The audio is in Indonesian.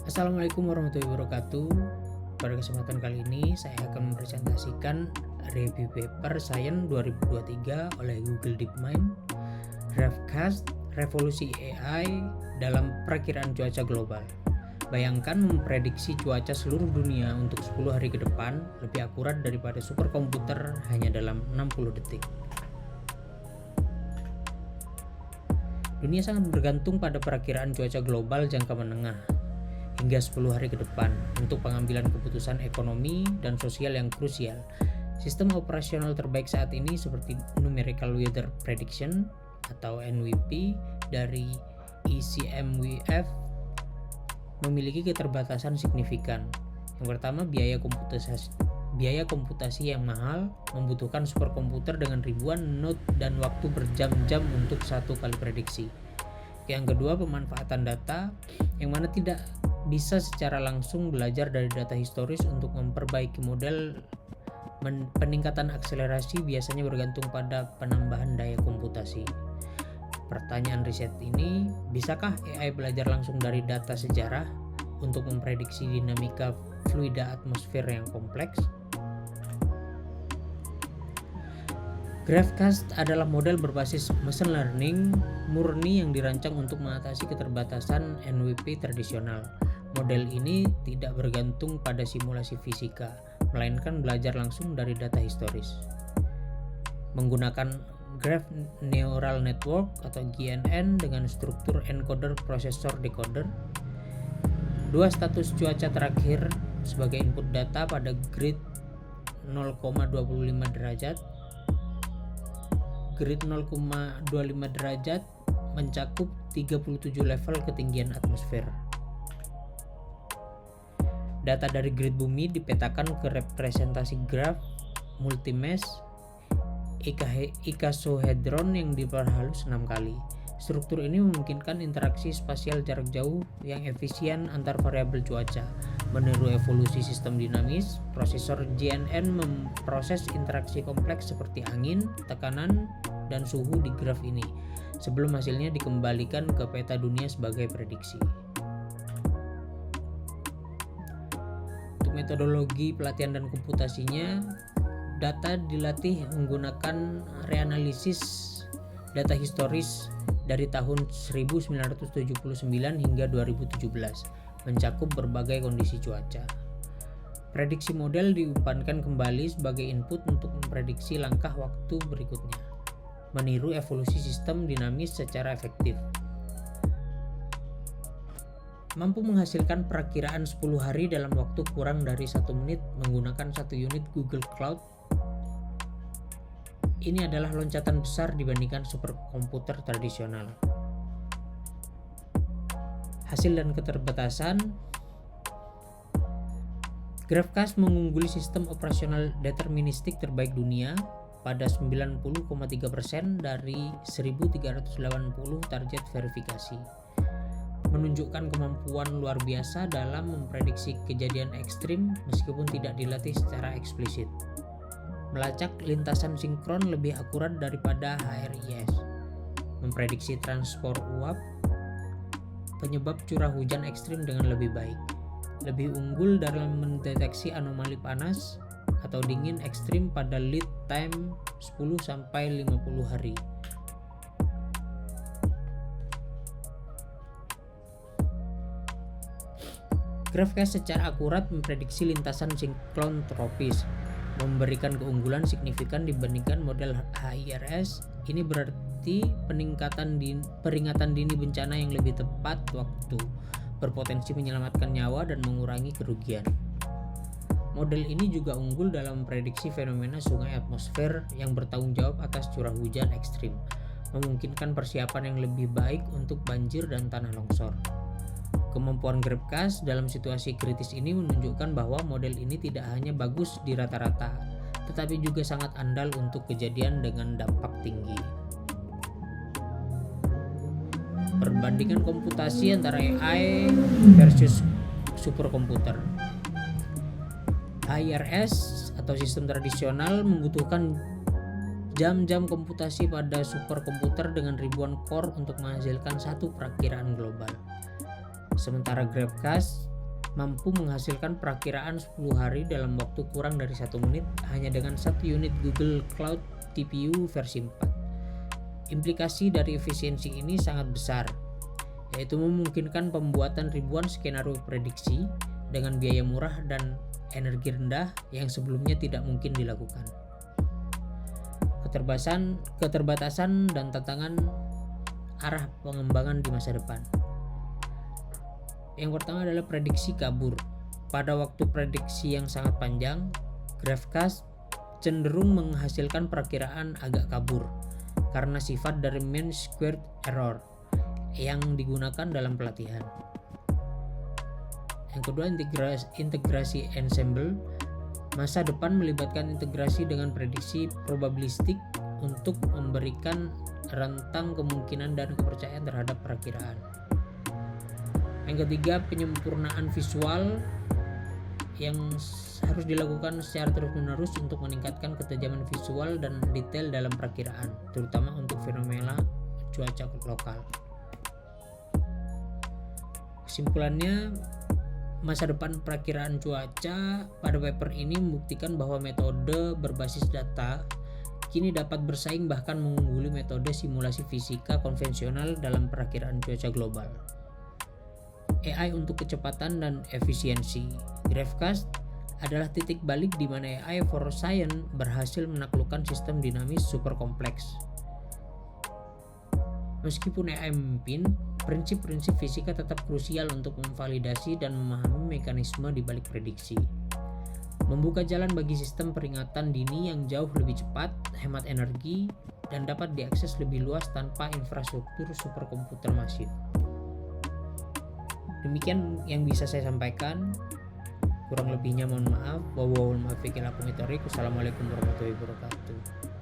Assalamualaikum warahmatullahi wabarakatuh. Pada kesempatan kali ini saya akan mempresentasikan review paper Science 2023 oleh Google DeepMind, GraphCast, Revolusi AI dalam Perakiraan Cuaca Global. Bayangkan memprediksi cuaca seluruh dunia untuk 10 hari ke depan lebih akurat daripada superkomputer hanya dalam 60 detik. Dunia sangat bergantung pada perakiraan cuaca global jangka menengah hingga 10 hari ke depan untuk pengambilan keputusan ekonomi dan sosial yang krusial. Sistem operasional terbaik saat ini seperti Numerical Weather Prediction atau NWP dari ECMWF memiliki keterbatasan signifikan. Yang pertama, biaya komputasi yang mahal, membutuhkan superkomputer dengan ribuan node dan waktu berjam-jam untuk satu kali prediksi. Yang kedua, pemanfaatan data yang mana tidak bisa secara langsung belajar dari data historis untuk memperbaiki model. Peningkatan akselerasi biasanya bergantung pada penambahan daya komputasi. Pertanyaan riset ini, bisakah AI belajar langsung dari data sejarah untuk memprediksi dinamika fluida atmosfer yang kompleks? GraphCast adalah model berbasis machine learning murni yang dirancang untuk mengatasi keterbatasan NWP tradisional. Model ini tidak bergantung pada simulasi fisika, melainkan belajar langsung dari data historis. Menggunakan Graph Neural Network atau GNN dengan struktur encoder prosesor decoder, dua status cuaca terakhir sebagai input data pada grid 0,25 derajat. Grid 0,25 derajat mencakup 37 level ketinggian atmosfer. Data dari grid bumi dipetakan ke representasi graf multimesh ikasohedron yang diperhalus 6 kali. Struktur ini memungkinkan interaksi spasial jarak jauh yang efisien antar variabel cuaca. Meniru evolusi sistem dinamis, prosesor GNN memproses interaksi kompleks seperti angin, tekanan, dan suhu di graf ini sebelum hasilnya dikembalikan ke peta dunia sebagai prediksi. Untuk metodologi pelatihan dan komputasinya, data dilatih menggunakan reanalisis data historis dari tahun 1979 hingga 2017, mencakup berbagai kondisi cuaca. Prediksi model diumpankan kembali sebagai input untuk memprediksi langkah waktu berikutnya, meniru evolusi sistem dinamis secara efektif. Mampu menghasilkan perakiraan 10 hari dalam waktu kurang dari 1 menit menggunakan 1 unit Google Cloud. Ini adalah loncatan besar dibandingkan superkomputer tradisional. Hasil dan keterbatasan, GraphCast mengungguli sistem operasional deterministik terbaik dunia pada 90,3% dari 1380 target verifikasi. Menunjukkan kemampuan luar biasa dalam memprediksi kejadian ekstrim meskipun tidak dilatih secara eksplisit. Melacak lintasan sinkron lebih akurat daripada HRIS. Memprediksi transport uap, penyebab curah hujan ekstrim dengan lebih baik. Lebih unggul dalam mendeteksi anomali panas atau dingin ekstrim pada lead time 10-50 hari. GraphCast secara akurat memprediksi lintasan siklon tropis, memberikan keunggulan signifikan dibandingkan model HIRS. Ini berarti peringatan dini bencana yang lebih tepat waktu, berpotensi menyelamatkan nyawa dan mengurangi kerugian. Model ini juga unggul dalam memprediksi fenomena sungai atmosfer yang bertanggung jawab atas curah hujan ekstrim, memungkinkan persiapan yang lebih baik untuk banjir dan tanah longsor. Kemampuan GraphCast dalam situasi kritis ini menunjukkan bahwa model ini tidak hanya bagus di rata-rata, tetapi juga sangat andal untuk kejadian dengan dampak tinggi. Perbandingan komputasi antara AI versus superkomputer. HIRS atau sistem tradisional membutuhkan jam-jam komputasi pada superkomputer dengan ribuan core untuk menghasilkan satu perakiraan global. Sementara GraphCast mampu menghasilkan perakiraan 10 hari dalam waktu kurang dari 1 menit hanya dengan 1 unit Google Cloud TPU versi 4. Implikasi dari efisiensi ini sangat besar, yaitu memungkinkan pembuatan ribuan skenario prediksi dengan biaya murah dan energi rendah yang sebelumnya tidak mungkin dilakukan. Keterbatasan dan tantangan arah pengembangan di masa depan. Yang pertama adalah prediksi kabur. Pada waktu prediksi yang sangat panjang, GraphCast cenderung menghasilkan perakiraan agak kabur karena sifat dari mean squared error yang digunakan dalam pelatihan. Yang kedua, integrasi ensemble. Masa depan melibatkan integrasi dengan prediksi probabilistik untuk memberikan rentang kemungkinan dan kepercayaan terhadap perakiraan. Yang ketiga, penyempurnaan visual yang harus dilakukan secara terus-menerus untuk meningkatkan ketajaman visual dan detail dalam perakiraan, terutama untuk fenomena cuaca lokal. Kesimpulannya, masa depan perakiraan cuaca pada paper ini membuktikan bahwa metode berbasis data kini dapat bersaing bahkan mengungguli metode simulasi fisika konvensional dalam perakiraan cuaca global. AI untuk kecepatan dan efisiensi. GraphCast adalah titik balik di mana AI for Science berhasil menaklukkan sistem dinamis super kompleks. Meskipun AI memimpin, prinsip-prinsip fisika tetap krusial untuk memvalidasi dan memahami mekanisme di balik prediksi. Membuka jalan bagi sistem peringatan dini yang jauh lebih cepat, hemat energi, dan dapat diakses lebih luas tanpa infrastruktur superkomputer masif. Demikian yang bisa saya sampaikan. Kurang lebihnya mohon maaf. Wassalamualaikum warahmatullahi wabarakatuh.